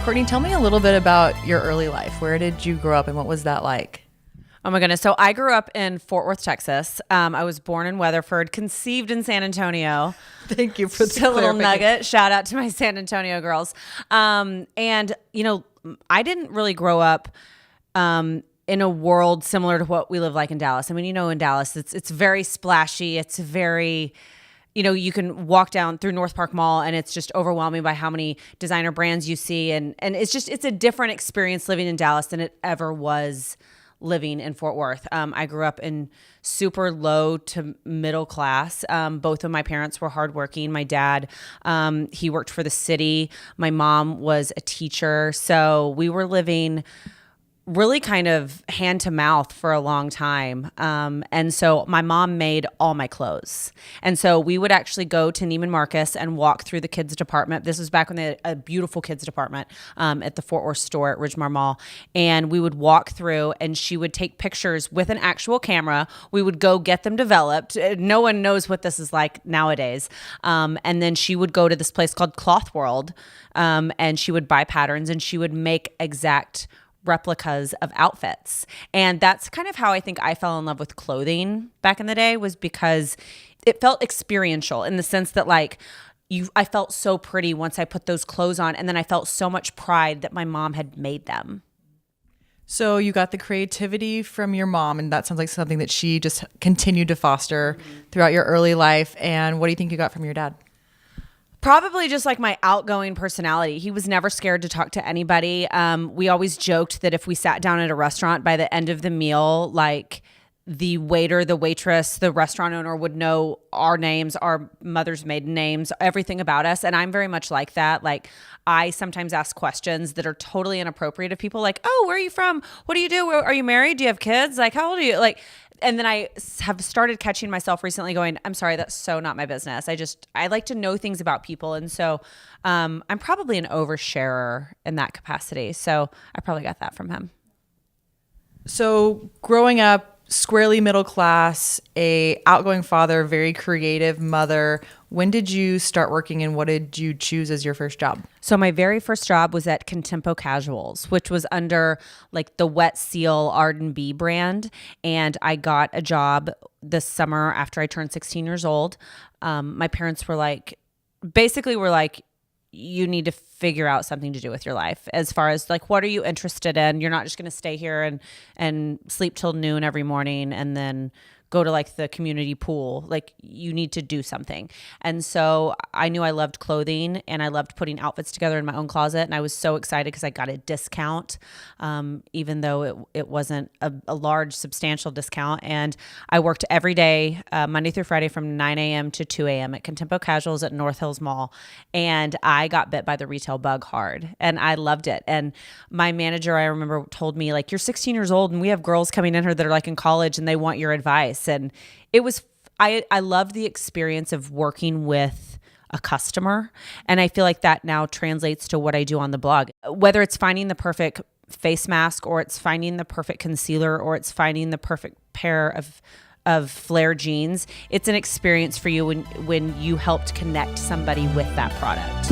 Courtney, tell me a little bit about your early life. Where did you grow up and what was that like? Oh my goodness. So I grew up in Fort Worth, Texas. I was born in Weatherford, conceived in San Antonio. Thank you for the Just a little nugget. Shout out to my San Antonio girls. And, you know, I didn't really grow up in a world similar to what we live like in Dallas. I mean, you know, in Dallas, it's very splashy. It's very... You know, you can walk down through North Park Mall and it's just overwhelming by how many designer brands you see. And it's a different experience living in Dallas than it ever was living in Fort Worth. I grew up in super low to middle class. Both of my parents were hardworking. My dad, he worked for the city. My mom was a teacher. So we were living really kind of hand to mouth for a long time. And so my mom made all my clothes. And so we would actually go to Neiman Marcus and walk through the kids department. This was back when they had a beautiful kids department at the Fort Worth store at Ridgemar Mall. And we would walk through and she would take pictures with an actual camera. We would go get them developed. No one knows what this is like nowadays. And then she would go to this place called Cloth World and she would buy patterns and she would make exact replicas of outfits. And that's kind of how I think I fell in love with clothing back in the day, was because it felt experiential in the sense that like I felt so pretty once I put those clothes on, and then I felt so much pride that my mom had made them. So you got the creativity from your mom, and that sounds like something that she just continued to foster throughout your early life. And what do you think you got from your dad? Probably just like my outgoing personality. He was never scared to talk to anybody. We always joked that if we sat down at a restaurant, by the end of the meal, like the waiter, the waitress, the restaurant owner would know our names, our mother's maiden names, everything about us. And I'm very much like that. Like I sometimes ask questions that are totally inappropriate of people, like, oh, where are you from? What do you do? Are you married? Do you have kids? Like, how old are you? Like, and then I have started catching myself recently going, I'm sorry, that's so not my business. I like to know things about people. And so I'm probably an oversharer in that capacity. So I probably got that from him. So growing up, squarely middle class, a outgoing father, very creative mother, when did you start working and what did you choose as your first job? So my very first job was at Contempo Casuals, which was under like the Wet Seal R&B brand. And I got a job this summer after I turned 16 years old. My parents were like, you need to figure out something to do with your life, as far as like, what are you interested in? You're not just going to stay here and sleep till noon every morning and then go to like the community pool. Like you need to do something. And so I knew I loved clothing and I loved putting outfits together in my own closet. And I was so excited because I got a discount, even though it wasn't a large, substantial discount. And I worked every day, Monday through Friday from 9 a.m. to 2 a.m. at Contempo Casuals at North Hills Mall. And I got bit by the retail bug hard and I loved it. And my manager, I remember, told me like, you're 16 years old and we have girls coming in here that are like in college and they want your advice. And it was, I loved the experience of working with a customer. And I feel like that now translates to what I do on the blog, whether it's finding the perfect face mask or it's finding the perfect concealer or it's finding the perfect pair of flare jeans. It's an experience for you when you helped connect somebody with that product.